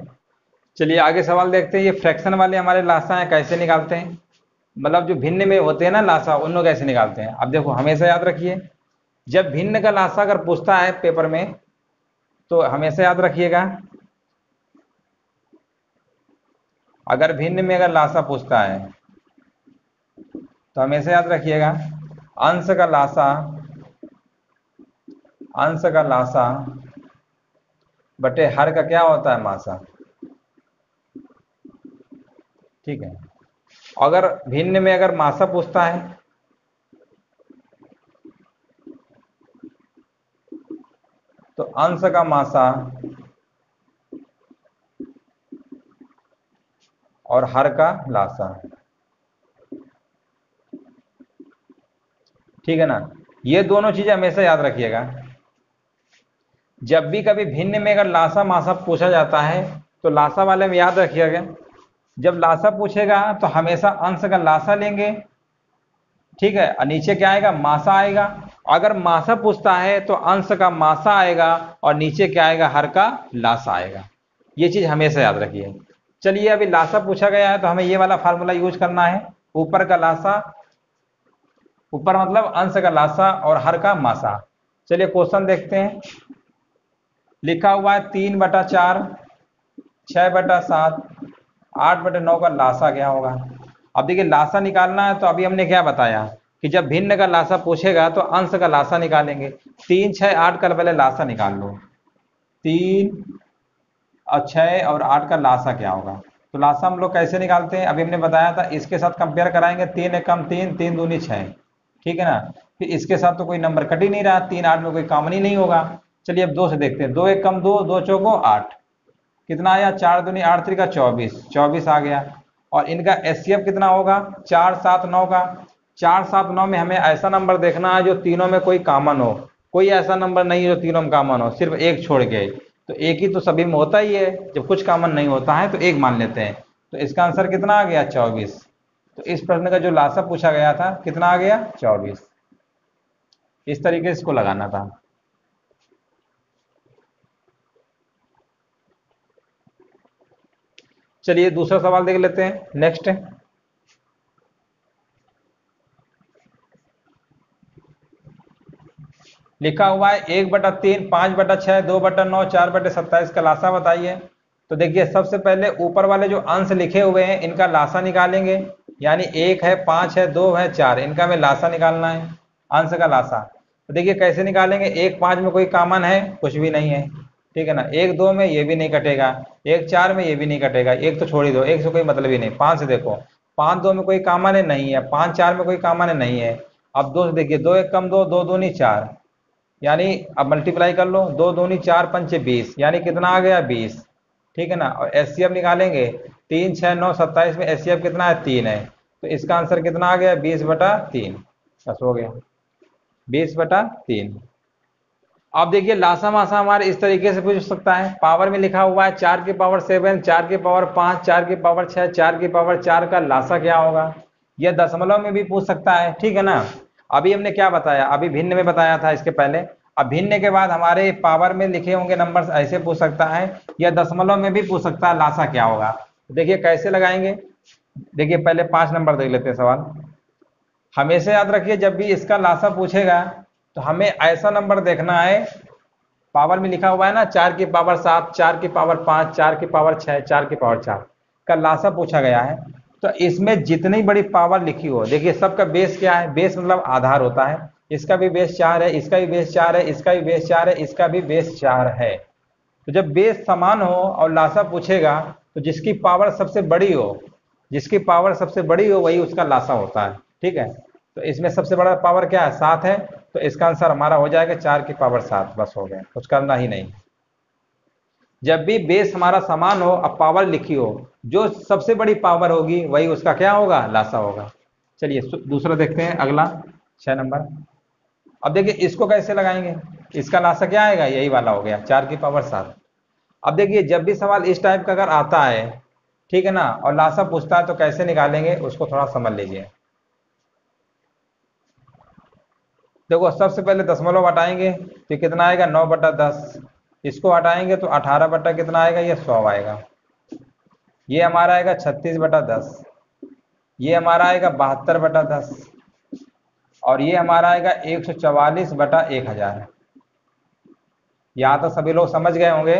चलिए आगे सवाल देखते हैं। ये फ्रैक्शन वाले हमारे लासा हैं, कैसे निकालते हैं, मतलब जो भिन्न में होते हैं ना लासा, उनको कैसे निकालते हैं। अब देखो हमेशा याद रखिए, जब भिन्न का लासा अगर पूछता है पेपर में, तो हमेशा याद रखिएगा, अगर भिन्न में अगर लासा पूछता है तो हमेशा याद रखिएगा अंश का लासा, अंश का लासा बटे हर का क्या होता है, मासा। ठीक है। अगर भिन्न में अगर मासा पूछता है तो अंश का मासा और हर का लासा। ठीक है ना। ये दोनों चीजें हमेशा याद रखिएगा। जब भी कभी भिन्न में अगर लासा मासा पूछा जाता है तो लासा वाले में याद रखिएगा, जब लासा पूछेगा तो हमेशा अंश का लासा लेंगे। ठीक है। और नीचे क्या आएगा, मासा आएगा। अगर मासा पूछता है तो अंश का मासा आएगा और नीचे क्या आएगा, हर का लासा आएगा। ये चीज हमेशा याद रखिए। चलिए अभी लासा पूछा गया है तो हमें ये वाला फार्मूला यूज करना है, ऊपर का लासा, ऊपर मतलब अंश का लासा और हर का मासा। चलिए क्वेश्चन देखते हैं। लिखा हुआ है 3/4, 6/7, 8/9 का लासा क्या होगा। अब देखिए लासा निकालना है तो अभी हमने क्या बताया कि जब भिन्न का लासा पूछेगा तो अंश का लासा निकालेंगे। 3, 6, 8 का पहले लासा निकाल लो। 3 और 6 और 8 का लासा क्या होगा। तो लासा हम लोग कैसे निकालते हैं, अभी हमने बताया था, इसके साथ कंपेयर कराएंगे। 3 एक कम 3, 3 दूनी 6। ठीक है ना। फिर इसके साथ तो कोई नंबर कट ही नहीं रहा, 3 8 में कोई कॉमन ही नहीं होगा। चलिए अब 2 से देखते हैं। 2 एक कम 2, 2 चौको 8, कितना आया, 4 दूनी 8 3 का 24, 24 आ गया। और इनका एचसीएफ कितना होगा, 4 7 9 का। 4 7 9 में हमें ऐसा नंबर देखना है जो तीनों में कोई कॉमन हो। कोई ऐसा नंबर नहीं जो तीनों में कॉमन हो, सिर्फ एक छोड़ के। तो एक ही तो सभी में होता ही है, जब कुछ कॉमन नहीं होता है तो एक मान लेते हैं। तो इसका आंसर कितना आ गया, 24। तो इस प्रश्न का जो लासा पूछा गया था कितना आ गया, 24। इस तरीके से इसको लगाना था। चलिए दूसरा सवाल देख लेते हैं। नेक्स्ट लिखा हुआ है 1/3, 5/6, 2/9, 4/27 का लासा बताइए। तो देखिए सबसे पहले ऊपर वाले जो अंश लिखे हुए हैं इनका लासा निकालेंगे, यानी 1 है, 5 है, 2 है, 4, इनका हमें लासा निकालना है, अंश का लासा। तो देखिए कैसे निकालेंगे, 1 5 में कोई कॉमन है, कुछ भी नहीं है। ठीक है ना। 1 2 में ये भी नहीं कटेगा, 1 4 में ये भी नहीं कटेगा, 1 तो छोड़ ही दो, 1 से कोई मतलब ही नहीं। 5 से देखो, 5 2 में कोई कॉमन है, नहीं है। 5 4 में कोई कॉमन है, नहीं है। अब 2 से देखिए, 2 1 कम 2, 2 दूनी 4, यानी अब मल्टीप्लाई कर लो, 2 दूनी 4 पंचे 20, यानी कितना आ गया, 20। ठीक है ना। और एचसीएफ निकालेंगे, 3 6 9 27 में एचसीएफ कितना है, 3 है। तो इसका आंसर कितना आ गया, 20/3। बस हो गया, 20/3। अब देखिए लासा मासा हमारे इस तरीके से पूछ सकता है। पावर में लिखा हुआ है 4 की पावर 7, 4 की पावर 5, 4 की पावर 6, 4 की पावर 4 का लासा क्या होगा। यह दशमलव में भी पूछ सकता है। ठीक है ना। अभी हमने क्या बताया, अभी भिन्न में बताया था इसके पहले। अब भिन्न के बाद हमारे पावर में लिखे होंगे नंबर, ऐसे पूछ सकता है, या दशमलव में भी पूछ सकता है, लासा क्या होगा। देखिए कैसे लगाएंगे। देखिए पहले 5 नंबर देख लेते हैं सवाल। हमेशा याद रखिए जब भी इसका लासा पूछेगा तो हमें ऐसा नंबर देखना है, पावर में लिखा हुआ है ना 4 की पावर 7, 4 की पावर 5, 4 की पावर 6, 4 की पावर 4 का लासा पूछा गया है। तो इसमें जितनी बड़ी पावर लिखी हो, देखिए सबका बेस क्या है, बेस मतलब आधार होता है। इसका भी बेस 4 है, इसका भी बेस 4 है, इसका भी बेस 4 है, इसका भी बेस 4 है। तो जब बेस समान हो और लासा पूछेगा तो जिसकी पावर सबसे बड़ी हो, जिसकी पावर सबसे बड़ी हो वही उसका लासा होता है। ठीक है। तो इसमें सबसे बड़ा पावर क्या है, 7 है। तो इसका आंसर हमारा हो जाएगा 4 की पावर 7। बस हो गया, कुछ करना ही नहीं। जब भी बेस हमारा समान हो, अब पावर लिखी हो, जो सबसे बड़ी पावर होगी वही उसका क्या होगा, लासा होगा। चलिए दूसरा देखते हैं, अगला 6 नंबर। अब देखिए इसको कैसे लगाएंगे, इसका लासा क्या आएगा, यही वाला हो गया 4 की पावर 7। अब देखिए जब भी सवाल इस टाइप का अगर आता है, ठीक है ना, और लासा पूछता है तो कैसे निकालेंगे उसको थोड़ा समझ लीजिए। देखो सबसे पहले दशमलव हटाएंगे तो कितना आएगा, 9/10। इसको हटाएंगे तो 18 बटा कितना आएगा, ये 100 आएगा। ये हमारा आएगा 36/10। ये हमारा आएगा 72/10। और ये हमारा आएगा 144/1000। यहाँ तो सभी लोग समझ गए होंगे।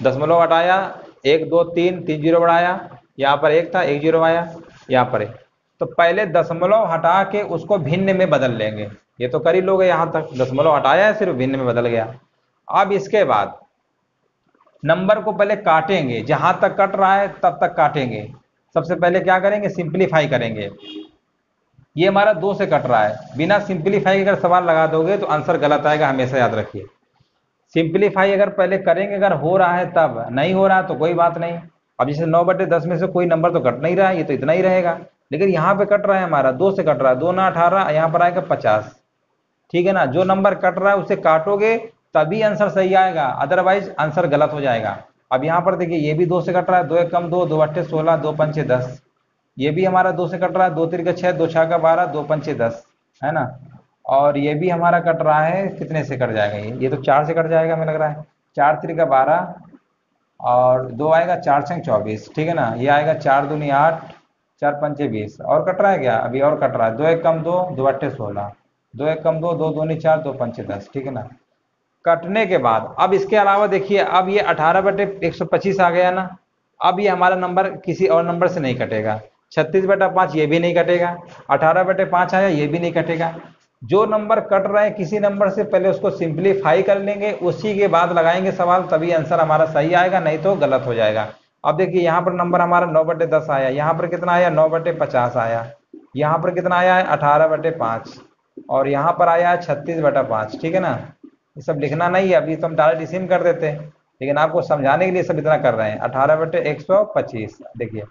दशमलव हटाया, 1 2 3 3 जीरो बढ़ाया, यहाँ पर 1 था 1 जीरो आया, यहाँ पर 1। तो पहले दशमलव हटा के उसको भिन्न में बदल लेंगे। ये तो कर ही लोगे, यहाँ तक दशमलव हटाया है, सिर्फ भिन्न में बदल गया। अब इसके बाद नंबर को पहले काटेंगे, जहां तक कट रहा है तब तक काटेंगे। सबसे पहले क्या करेंगे, सिंप्लीफाई करेंगे। ये हमारा 2 से कट रहा है, बिना सिंप्लीफाई अगर सवाल लगा दोगे तो आंसर गलत आएगा, हमेशा याद रखिए। सिंप्लीफाई अगर पहले करेंगे, अगर हो रहा है तब, नहीं हो रहा है तो कोई बात नहीं। अब जैसे 9/10 में से कोई नंबर तो कट नहीं रहा है, ये तो इतना ही रहेगा। लेकिन यहाँ पे कट रहा है हमारा, 2 से कट रहा है, 2 ना 18, यहाँ पर आएगा 50। ठीक है ना, जो नंबर कट रहा है उसे काटोगे तभी आंसर सही आएगा, अदरवाइज आंसर गलत हो जाएगा। अब यहाँ पर देखिए ये भी 2 से कट रहा है, 2 1 कम 2, 2 8 16, 2 5 10। ये भी हमारा 2 से कट रहा है, 2 3 6, 2 6 12, 2 5 10, है ना। और ये भी हमारा कट रहा है, कितने से कट जाएगा, ये तो 4 से कट जाएगा हमें लग रहा है। 4 3 12, और 2 आएगा, 4 6 24, ठीक है ना। ये आएगा 4 दूनी 8, 4 5 20। और कट रहा है क्या, अभी और कट रहा है, 2 1 कम 2, 2 8 16, 2 1 कम 2, 2 दूनी 4, 2 5 10, ठीक है ना। कटने के बाद अब इसके अलावा देखिए, अब ये 18/125 आ गया ना। अब ये हमारा नंबर किसी और नंबर से नहीं कटेगा। 36/5 ये भी नहीं कटेगा, 18/5 आया, ये भी नहीं कटेगा। जो नंबर कट रहे हैं किसी नंबर से, पहले उसको सिंप्लीफाई कर लेंगे, उसी के बाद लगाएंगे सवाल, तभी आंसर हमारा सही आएगा, नहीं तो गलत हो जाएगा। अब देखिए यहाँ पर नंबर हमारा 9/10 आया, यहाँ पर कितना आया, 9/50 आया, यहाँ पर कितना आया है, 18/5, और यहाँ पर आया है 36/5, ठीक है ना। ये सब लिखना नहीं है, अभी तो हम डायरेक्ट इसी में कर देते हैं, लेकिन आपको समझाने के लिए सब इतना कर रहे हैं। 18/125 देखिए।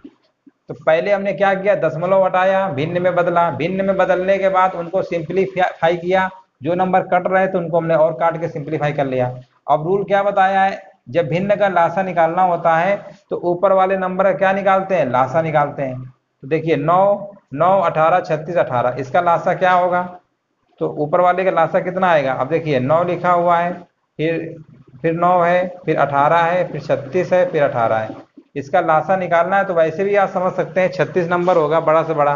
तो पहले हमने क्या किया, दशमलव हटाया, भिन्न में बदला, भिन्न में बदलने के बाद उनको सिंप्लीफाई किया। जो नंबर कट रहे थे उनको हमने और काट के सिंप्लीफाई कर लिया। अब रूल क्या बताया है, जब भिन्न का लासा निकालना होता है तो ऊपर वाले नंबर का क्या निकालते हैं, लासा निकालते हैं। तो देखिए 9 9 18 36 18, इसका लासा क्या होगा, तो ऊपर वाले का लासा कितना आएगा। अब देखिए 9 लिखा हुआ है, फिर 9 है, फिर 18 है, फिर 36 है, फिर 18 है। इसका लासा निकालना है तो वैसे भी आप समझ सकते हैं 36 नंबर होगा, बड़ा से बड़ा।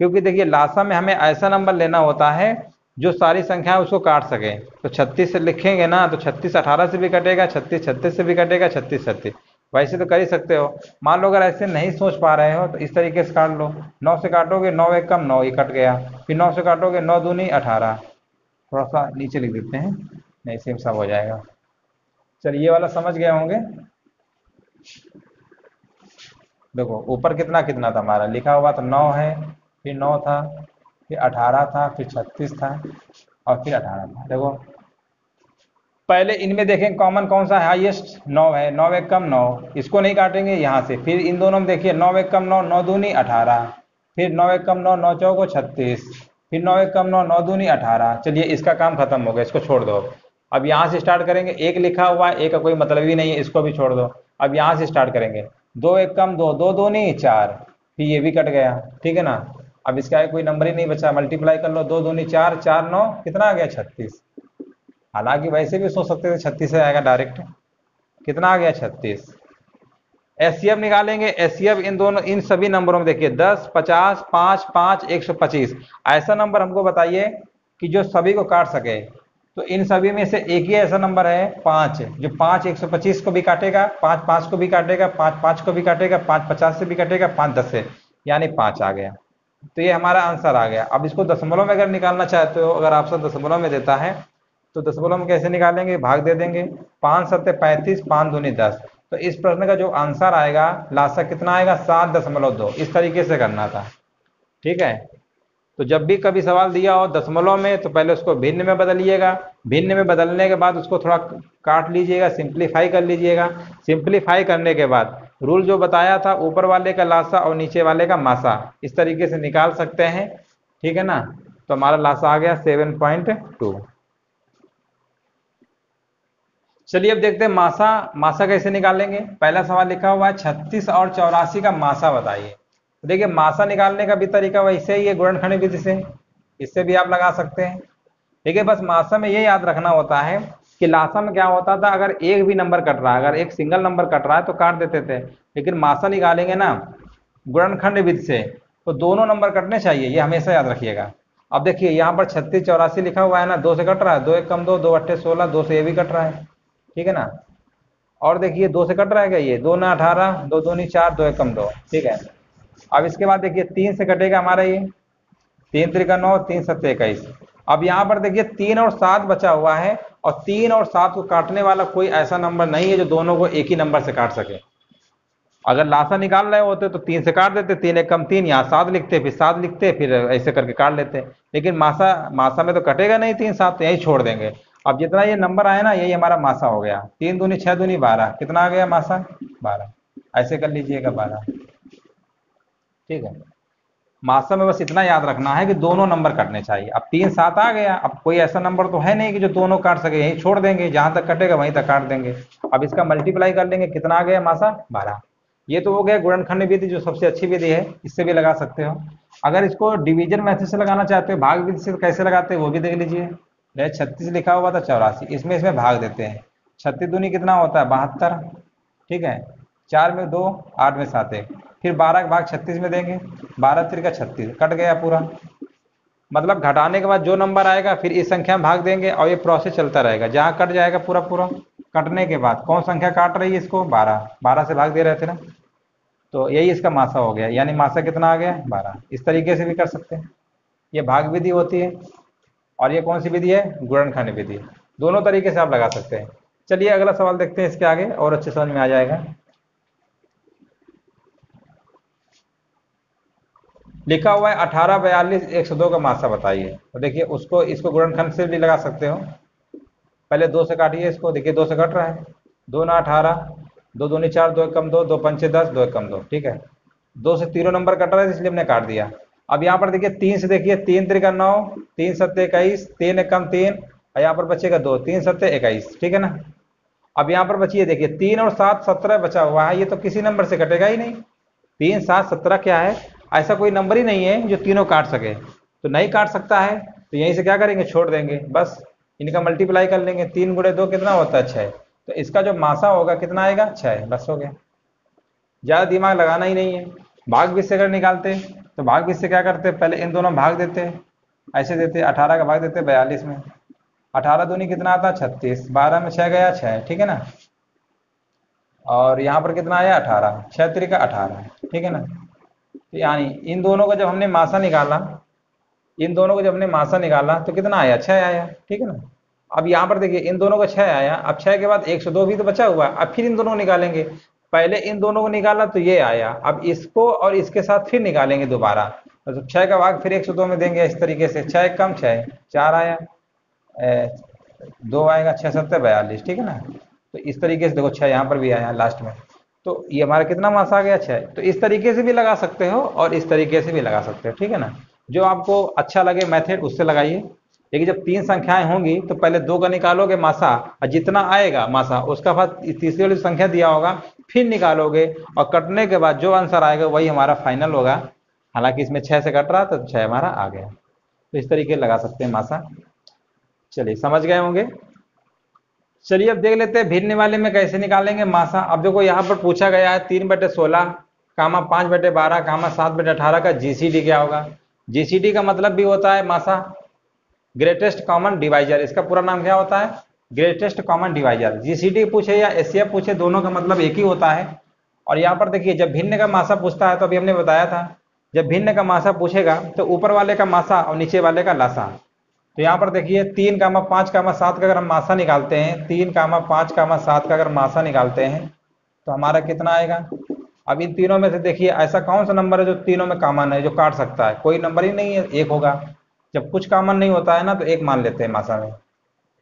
क्योंकि देखिए लासा में हमें ऐसा नंबर लेना होता है जो सारी संख्या उसको काट सके। तो 36 से लिखेंगे ना, तो 36 18 से भी कटेगा, 36 36 से भी कटेगा, 36 36। वैसे तो कर ही सकते हो। मान लो अगर ऐसे नहीं सोच पा रहे हो तो इस तरीके से काट लो। 9 से काटोगे, 9 1 कम 9, ये कट गया। फिर 9 से काटोगे, 9 दूनी 18। थोड़ा सा नीचे लिख देते हैं, नहीं सेम सब हो जाएगा। चलिए ये वाला समझ गए होंगे। देखो ऊपर कितना कितना था हमारा लिखा हुआ, तो 9 है, फिर 9 था, फिर 18 था, फिर 36 था, और फिर 18 था। देखो पहले इनमें देखें कॉमन कौन सा है, हाईएस्ट 9 है। 9 1 कम 9, इसको नहीं काटेंगे यहाँ से। फिर इन दोनों में देखिए 9 1 कम 9, 9 दूनी 18, फिर 9 1 कम 9, 9 चौको 36, फिर 9 1 कम 9, 9 दूनी 18। चलिए इसका काम खत्म हो गया, इसको छोड़ दो। अब यहाँ से स्टार्ट करेंगे, एक लिखा हुआ है, एक का कोई मतलब ही नहीं है, इसको भी छोड़ दो। अब यहाँ से स्टार्ट करेंगे, 2 1 कम 2, 2 दूनी 4, फिर ये भी कट गया, ठीक है ना। अब इसका कोई नंबर ही नहीं बचा, मल्टीप्लाई कर लो, 2 दूनी 4, 4 9 कितना आ गया, 36। हालांकि वैसे भी सोच सकते थे 36 से आएगा डायरेक्ट, कितना आ गया, 36। एचसीएफ निकालेंगे, एचसीएफ इन दोनों इन सभी नंबरों में देखिए 10 50 5 5 125। ऐसा नंबर हमको बताइए कि जो सभी को काट सके। तो इन सभी में से एक ही ऐसा नंबर है 5, जो 5 125 को भी काटेगा, 5 5 को भी काटेगा, 5 5 को भी काटेगा, 5 50 से भी काटेगा, 5 10 से, यानी 5 आ गया। तो ये हमारा आंसर आ गया। अब इसको दशमलव में अगर निकालना चाहते हो, अगर ऑप्शन दशमलव में देता है तो दशमलव में कैसे निकालेंगे, भाग दे देंगे। 5 7 35, 5 दूनी 10। तो इस प्रश्न का जो आंसर आएगा, लासा कितना आएगा, 7.2। इस तरीके से करना था, ठीक है। तो जब भी कभी सवाल दिया हो दशमलव में तो पहले उसको भिन्न में बदलिएगा, भिन्न में बदलने के बाद उसको थोड़ा काट लीजिएगा, सिंप्लीफाई कर लीजिएगा। सिंप्लीफाई करने के बाद रूल जो बताया था ऊपर वाले का लासा और नीचे वाले का मासा इस तरीके से निकाल सकते हैं, ठीक है ना। तो हमारा लासा आ गया 7.2। चलिए अब देखते हैं मासा। मासा कैसे निकालेंगे। पहला सवाल लिखा हुआ है 36 और 84 का मासा बताइए। तो देखिए मासा निकालने का भी तरीका वैसे ही है गुणनखंड विधि से, इससे भी आप लगा सकते हैं। ठीक है, बस मासा में ये याद रखना होता है कि लासा में क्या होता था, अगर एक भी नंबर कट रहा है, अगर एक सिंगल नंबर कट रहा है तो काट देते थे, लेकिन मासा निकालेंगे ना गुणनखंड विधि से तो दोनों नंबर कटने चाहिए, ये हमेशा याद रखिएगा। अब देखिए यहाँ पर 36 84 लिखा हुआ है ना, 2 से कट रहा है, 2 एक कम 2, 2 अट्ठे 16, 2 से ये भी कट रहा है, ठीक है ना। और देखिए 2 से कट रहा है क्या, ये 2 ना 18, 2 दूनी 4, 2 एक कम 2, ठीक है। अब इसके बाद देखिए 3 से कटेगा हमारा ये, 3 त्रिका 9, 3 सत्ते 21। अब यहाँ पर देखिए 3 और 7 बचा हुआ है, और 3 और 7 को काटने वाला कोई ऐसा नंबर नहीं है जो दोनों को एक ही नंबर से काट सके। अगर लासा निकाल रहे होते तो 3 से काट देते, 3 एक कम 3, यहाँ 7 लिखते, फिर 7 लिखते, फिर ऐसे करके काट लेते। लेकिन मासा में तो कटेगा नहीं 3 7, तो यही छोड़ देंगे। अब जितना ये नंबर आया ना यही हमारा मासा हो गया। 3 दूनी 6 दूनी 12, कितना आ गया मासा 12। ऐसे कर लीजिएगा 12, ठीक है। मासा में बस इतना याद रखना है कि दोनों नंबर कटने चाहिए। अब 3 7 आ गया, अब कोई ऐसा नंबर तो है नहीं कि जो दोनों काट सके, यही छोड़ देंगे, जहां तक कटेगा वहीं तक काट देंगे। अब इसका मल्टीप्लाई कर लेंगे, कितना आ गया मासा 12। ये तो हो गया गुणनखंड विधि जो सबसे अच्छी विधि है, इससे भी लगा सकते हो। अगर इसको डिवीजन मेथड से लगाना चाहते हो, भाग विधि से कैसे लगाते हैं वो भी देख लीजिए। 36 लिखा हुआ था 84, इसमें भाग देते हैं। 36 दूनी कितना होता है 72, ठीक है। 4 में 2, 8 में 7 1, फिर 12 का भाग 36 में देंगे, 12 त्रिका 36, कट गया पूरा। मतलब घटाने के बाद जो नंबर आएगा फिर इस संख्या में भाग देंगे, और ये प्रोसेस चलता रहेगा, जहाँ कट जाएगा पूरा पूरा कटने के बाद कौन संख्या काट रही है इसको 12, 12 से भाग दे रहे थे ना, तो यही इसका मासा हो गया। यानी मासा कितना आ गया 12। इस तरीके से भी कर सकते हैं, ये भाग विधि होती है, और ये कौन सी विधि है गुणनखंड विधि। दोनों तरीके से आप लगा सकते हैं। चलिए अगला सवाल देखते हैं, इसके आगे और अच्छे समझ में आ जाएगा। लिखा हुआ है 18 42 102 का मासा बताइए। तो देखिए इसको गुणनखंड से भी लगा सकते हो। पहले 2 से काटिए इसको, देखिए 2 से कट रहा है, 2 ना 18, 2 दूनी 4, 2 एक कम 2, 2 पंचे 10, 2 एक कम 2, ठीक है। 2 से तीनों नंबर कट रहा है इसलिए हमने काट दिया। अब यहाँ पर देखिए 3 से, देखिए 3 त्रिका 9, 3 सत्ते 21, 3 एक कम 3, और यहाँ पर बचेगा 2, 3 सत्ते 21, ठीक है ना। अब यहाँ पर बचिए देखिए 3 और 7 17 बचा हुआ है, ये तो किसी नंबर से कटेगा ही नहीं। 3 7 17 क्या है, ऐसा कोई नंबर ही नहीं है जो तीनों काट सके, तो नहीं काट सकता है, तो यहीं से क्या करेंगे छोड़ देंगे, बस इनका मल्टीप्लाई कर लेंगे। 3 गुणे 2 कितना होता है 6, तो इसका जो मासा होगा कितना आएगा 6, बस हो गया। ज्यादा दिमाग लगाना ही नहीं है। भाग विधि से अगर निकालते तो भाग विधि से क्या करते, पहले इन दोनों भाग देते, ऐसे देते, 18 का भाग देते 42 में, 18 दूनी कितना आता 36, 12 में 6 गया 6, ठीक है ना। और यहाँ पर कितना आया 18, 6 त्रिका 18, ठीक है ना। तो यानी इन दोनों का जब हमने मासा निकाला, इन दोनों को जब हमने मासा निकाला तो कितना आया 6 आया, ठीक है ना। अब यहाँ पर देखिए इन दोनों का 6 आया, अब 6 के बाद 102 भी तो बचा हुआ, अब फिर इन दोनों को निकालेंगे। पहले इन दोनों को निकाला तो ये आया, अब इसको और इसके साथ फिर निकालेंगे दोबारा, तो 6 का भाग फिर 102 में देंगे। इस तरीके से 6 कम 6, 4 आया, 2 आएगा, 6 7 42, ठीक है ना। तो इस तरीके से देखो 6 यहाँ पर भी आया लेकिन में, तो ये हमारा कितना मास आ गया 6। तो इस तरीके से भी लगा सकते हो और इस तरीके से भी लगा सकते हो, ठीक है ना। जो आपको अच्छा लगे मेथड उससे लगाइए। लेकिन जब 3 संख्याएं होंगी तो पहले 2 का निकालोगे मासा, और जितना आएगा मासा उसका बाद तीसरी वाली संख्या दिया होगा फिर निकालोगे, और कटने के बाद जो आंसर आएगा वही हमारा फाइनल होगा। हालांकि इसमें 6 से कट रहा तो 6 हमारा आ गया। तो इस तरीके लगा सकते हैं मासा। चलिए समझ गए होंगे। चलिए अब देख लेते हैं भिन्न वाले में कैसे निकालेंगे मासा। अब देखो यहाँ पर पूछा गया है 3/16 कामा 5/12 कामा 7/18 का जीसीडी क्या होगा। जीसीडी का मतलब भी होता है मासा, ग्रेटेस्ट कॉमन डिवाइजर। इसका पूरा नाम क्या होता है, ग्रेटेस्ट कॉमन डिवाइजर। जीसीडी पूछे या एचसीएफ पूछे, दोनों का मतलब एक ही होता है। और यहाँ पर देखिए जब भिन्न का मासा पूछता है तो अभी हमने बताया था, जब भिन्न का मासा पूछेगा तो ऊपर वाले का मासा और नीचे वाले का लासा। तो यहाँ पर देखिए 3 कामा 5 कामा 7 का अगर हम मासा निकालते हैं, 3 कामा 5 कामा 7 का अगर मासा निकालते हैं तो हमारा कितना आएगा अब इन तीनों में से देखिए ऐसा कौन सा नंबर है जो तीनों में कॉमन है, जो काट सकता है? कोई नंबर ही नहीं है, एक होगा। जब कुछ कॉमन नहीं होता है ना तो एक मान लेते हैं मासा में।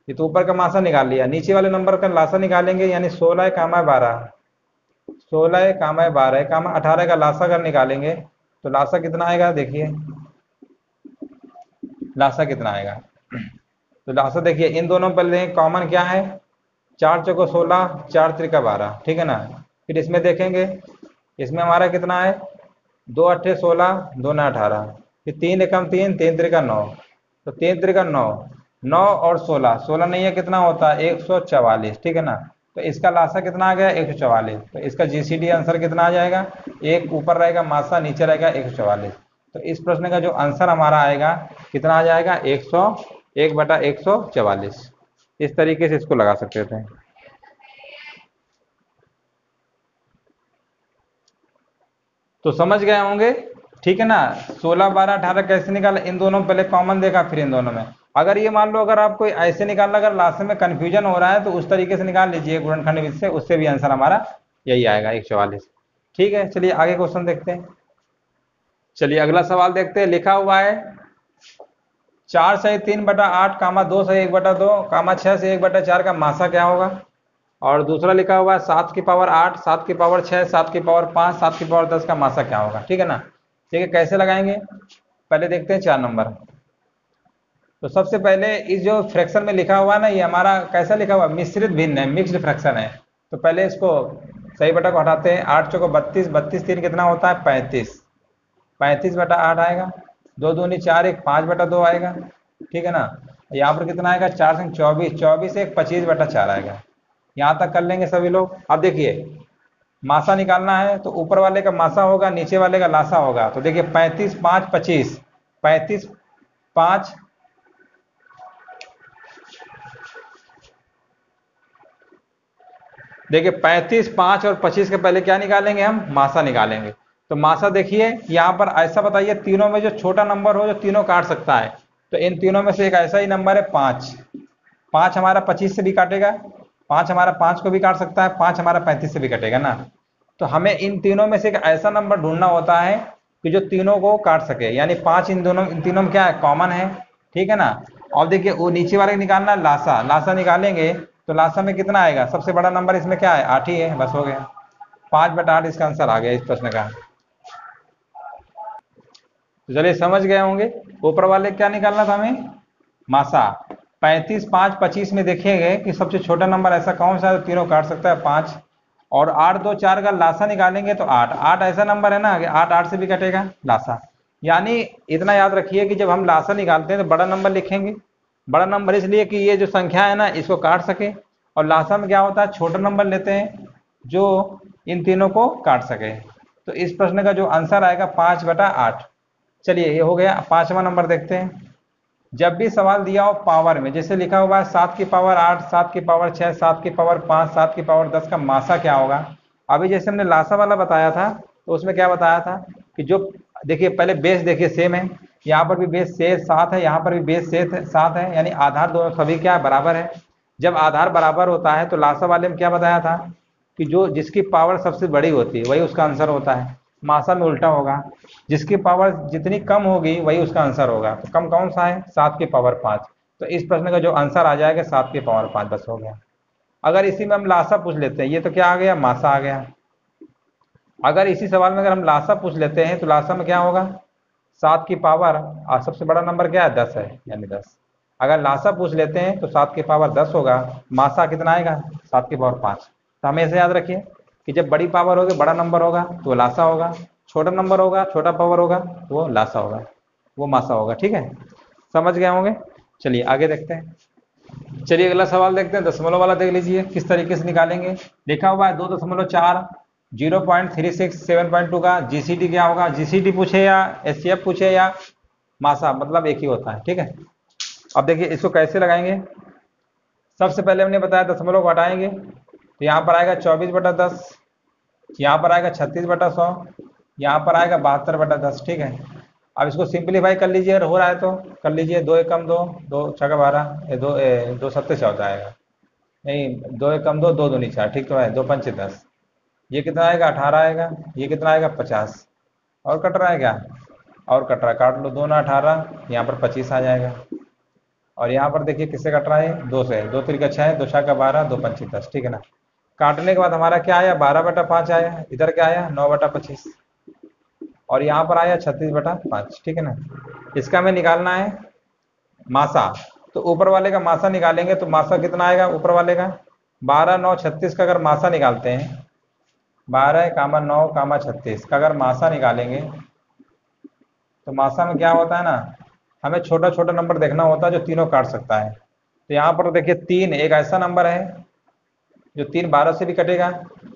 ये तो ऊपर का मासा निकाल लिया, नीचे वाले नंबर का लासा निकालेंगे, यानी 16 कामा 12, 16 कामा 12 कामा 18 का लासा अगर निकालेंगे तो लासा कितना आएगा? देखिए लासा कितना आएगा। तो लासा देखिए इन दोनों पर लें, कॉमन क्या है? 4 चौको 16, 4 त्रिका 12, ठीक है ना। फिर इसमें देखेंगे, इसमें हमारा कितना है? 2 अट्ठे 16, 2 ना 18, फिर 3 एकम 3, 3 त्रिका 9, तो 3 त्रिका 9, 9 और 16, 16 नहीं है कितना होता है? 144, ठीक है ना। तो इसका लासा कितना आ गया? 144। तो इसका जीसीडी आंसर कितना आ जाएगा? एक ऊपर रहेगा मासा, नीचे रहेगा 144। तो इस प्रश्न का जो आंसर हमारा आएगा कितना आ जाएगा? 1 बटा 144। इस तरीके से इसको लगा सकते थे। तो समझ गए होंगे, ठीक है ना। 16 12 18 कैसे निकाला? इन दोनों पहले कॉमन देखा, फिर इन दोनों में। अगर ये मान लो अगर आपको ऐसे निकालना, अगर लास्ट में कंफ्यूजन हो रहा है तो उस तरीके से निकाल लीजिए गुणनखंड विधि से, उससे भी आंसर हमारा यही आएगा 144। ठीक है, चलिए आगे क्वेश्चन देखते हैं। चलिए अगला सवाल देखते हैं। लिखा हुआ है 4 से 3/8 कामा 2 से 1/2 कामा 6 से 1/4 का मासा क्या होगा? और दूसरा लिखा हुआ है 7 की पावर 8, 7 की पावर 6, 7 की पावर 5, 7 की पावर 10 का मासा क्या होगा? ठीक है ना। ठीक है, कैसे लगाएंगे? पहले देखते हैं 4 नंबर। तो सबसे पहले इस जो फ्रैक्शन में लिखा हुआ है ना, ये हमारा कैसा लिखा हुआ है? मिश्रित भिन्न है, मिक्स्ड फ्रैक्शन है। तो पहले इसको सही बटा को हटाते हैं। 8 चौको 32, 32 3 कितना होता है? 35, 35/8 आएगा। 2 दूनी 4, 1 5/2 आएगा, ठीक है ना। यहाँ पर कितना आएगा? 4 संग 24, 24 1 25/4 आएगा। यहाँ तक कर लेंगे सभी लोग। अब देखिए मासा निकालना है तो ऊपर वाले का मासा होगा, नीचे वाले का लासा होगा। तो देखिए 35 5 25, 35 5, देखिए 35 5 और 25 के पहले क्या निकालेंगे? हम मासा निकालेंगे। तो मासा देखिए यहाँ पर ऐसा बताइए तीनों में जो छोटा नंबर हो जो तीनों काट सकता है, तो इन तीनों में से एक ऐसा ही नंबर है 5। 5 हमारा 25 से भी काटेगा, 5 हमारा 5 को भी काट सकता है, 5 हमारा 35 से भी कटेगा ना। तो हमें इन तीनों में से एक ऐसा नंबर ढूंढना होता है कि जो तीनों को काट सके, यानी 5 इन तीनों में क्या है? कॉमन है, ठीक है ना। और देखिए वो नीचे वाले निकालना है लासा, लासा निकालेंगे तो लासा में कितना आएगा? सबसे बड़ा नंबर इसमें क्या है? 8 ही है, बस हो गया। 5/8 इसका आंसर आ गया इस प्रश्न का। तो चलिए समझ गए होंगे। ऊपर वाले क्या निकालना था हमें? मासा। 35 5 25 में देखेंगे कि सबसे छोटा नंबर ऐसा कौन सा है तीनों काट सकता है? 5। और 8 2 4 का लासा निकालेंगे तो 8, 8 ऐसा नंबर है ना कि 8 8 से भी कटेगा लासा। यानी इतना याद रखिए कि जब हम लासा निकालते हैं तो बड़ा नंबर लिखेंगे। बड़ा नंबर इसलिए कि ये जो संख्या है ना इसको काट सके, और लासा में क्या होता है? छोटा नंबर लेते हैं जो इन तीनों को काट सके। तो इस प्रश्न का जो आंसर आएगा 5/8। चलिए ये हो गया। 5वां नंबर देखते हैं। जब भी सवाल दिया हो पावर में, जैसे लिखा हुआ है 7 की पावर 8, 7 की पावर 6, 7 की पावर 5, 7 की पावर 10 का मासा क्या होगा? अभी जैसे हमने लासा वाला बताया था तो उसमें क्या बताया था कि जो देखिए पहले बेस देखिए सेम है, यहाँ पर भी बेस से 7 है, यहाँ पर भी बेस से 7 है, यानी आधार दोनों सभी क्या बराबर है। जब आधार बराबर होता है तो लासा वाले में क्या बताया था कि जो जिसकी पावर सबसे बड़ी होती है वही उसका आंसर होता है। मासा में उल्टा होगा, जिसकी पावर जितनी कम होगी वही उसका आंसर होगा। तो कम कौन सा है? 7 की पावर 5। तो इस प्रश्न का जो आंसर आ जाएगा 7 की पावर 5, बस हो गया। अगर इसी में हम लासा पूछ लेते हैं, ये तो क्या आ गया? मासा आ गया। अगर इसी सवाल में अगर हम लासा पूछ लेते हैं तो लासा में क्या होगा? 7 की पावर, और सबसे बड़ा नंबर क्या है? 10 है, यानी 10। अगर लासा पूछ लेते हैं तो 7 की पावर 10 होगा, मासा कितना आएगा? 7 की पावर 5। तो हमेशा याद रखिए कि जब बड़ी पावर होगी, बड़ा नंबर होगा तो वो लासा होगा, छोटा नंबर होगा, छोटा पावर होगा तो वो लासा होगा, वो मासा होगा। ठीक है, समझ गए होंगे। चलिए आगे देखते हैं। चलिए अगला सवाल देखते हैं। दशमलव वाला देख लीजिए किस तरीके से निकालेंगे। लिखा हुआ है 2.4, 0.36, 7.2 का जीसीडी क्या होगा? जीसीडी पूछे या एचसीएफ पूछे या मासा, मतलब एक ही होता है। ठीक है, अब देखिए इसको कैसे लगाएंगे। सबसे पहले हमने बताया दशमलव को हटाएंगे तो यहाँ पर आएगा 24/10, यहाँ पर आएगा 36/100, यहाँ पर आएगा 72/10। ठीक है, अब इसको सिंप्लीफाई कर लीजिए, अगर हो रहा है तो कर लीजिए। 2 एकम 2, 2 छक्का 12, 2 सत्ते 14 आएगा, नहीं 2 एकम 2, 2 दूनी 4, ठीक तो है। 2 पंचे 10, ये कितना आएगा 18 आएगा, ये कितना आएगा 50, और कट रहा है क्या, और कट रहा है, काट लो 2 ना 18, यहाँ पर 25 आ जाएगा। और यहाँ पर देखिए किससे कट रहा है, 2 से, 2 3 6, 2 6 12, 2 5 10, ठीक है ना। काटने के बाद हमारा क्या आया, 12/5 आया, इधर क्या आया 9/25, और यहाँ पर आया 36/5, ठीक है ना। इसका हमें निकालना है मासा, तो ऊपर वाले का मासा निकालेंगे तो मासा कितना आएगा ऊपर वाले का, 12 9 36 का अगर मासा निकालते हैं, 12 कामा 9 कामा 36 का अगर मासा निकालेंगे, तो मासा में क्या होता है ना, हमें छोटा छोटा नंबर देखना होता है जो तीनों काट सकता है। तो यहाँ पर देखिए 3 एक ऐसा नंबर है जो 3 12 से भी कटेगा,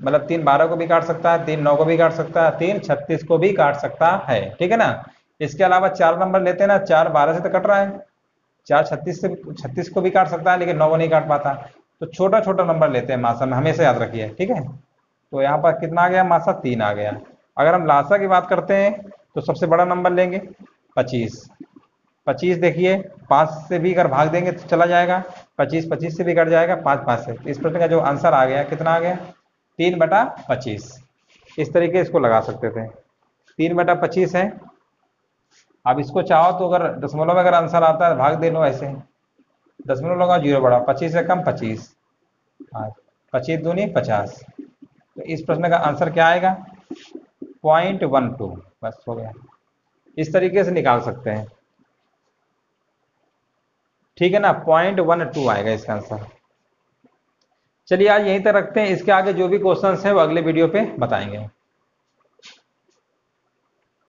मतलब 3 12 को भी काट सकता है, 3 9 को भी काट सकता है, 3 36 को भी काट सकता है, ठीक है ना। इसके अलावा 4 नंबर लेते हैं ना, 4 12 से तो कट रहा है, 4 36 को भी काट सकता है, लेकिन 9 को नहीं काट पाता। तो छोटा छोटा नंबर लेते हैं मासा में, हमेशा याद रखिए, ठीक है। तो यहाँ पर कितना आ गया मासा, 3 आ गया। अगर हम लासा की बात करते हैं तो सबसे बड़ा नंबर लेंगे 25, 25 देखिए 5 से भी अगर भाग देंगे तो चला जाएगा, 25 25 से भी कट जाएगा, 5 5 से। तो इस प्रश्न का जो आंसर आ गया कितना आ गया, 3/25। इस तरीके इसको लगा सकते थे, 3/25 है। अब इसको चाहो तो अगर दशमलव में अगर आंसर आता है भाग दे लो ऐसे, दशमलव लगा 0 बढ़ा, 25 से कम 25, 25 दूनी 50। तो इस प्रश्न का आंसर क्या आएगा, 0.12, बस हो गया। इस तरीके से निकाल सकते हैं, ठीक है ना, 0.12 आएगा इसका आंसर। चलिए आज यहीं तक रखते हैं, इसके आगे जो भी क्वेश्चंस हैं वो अगले वीडियो पे बताएंगे।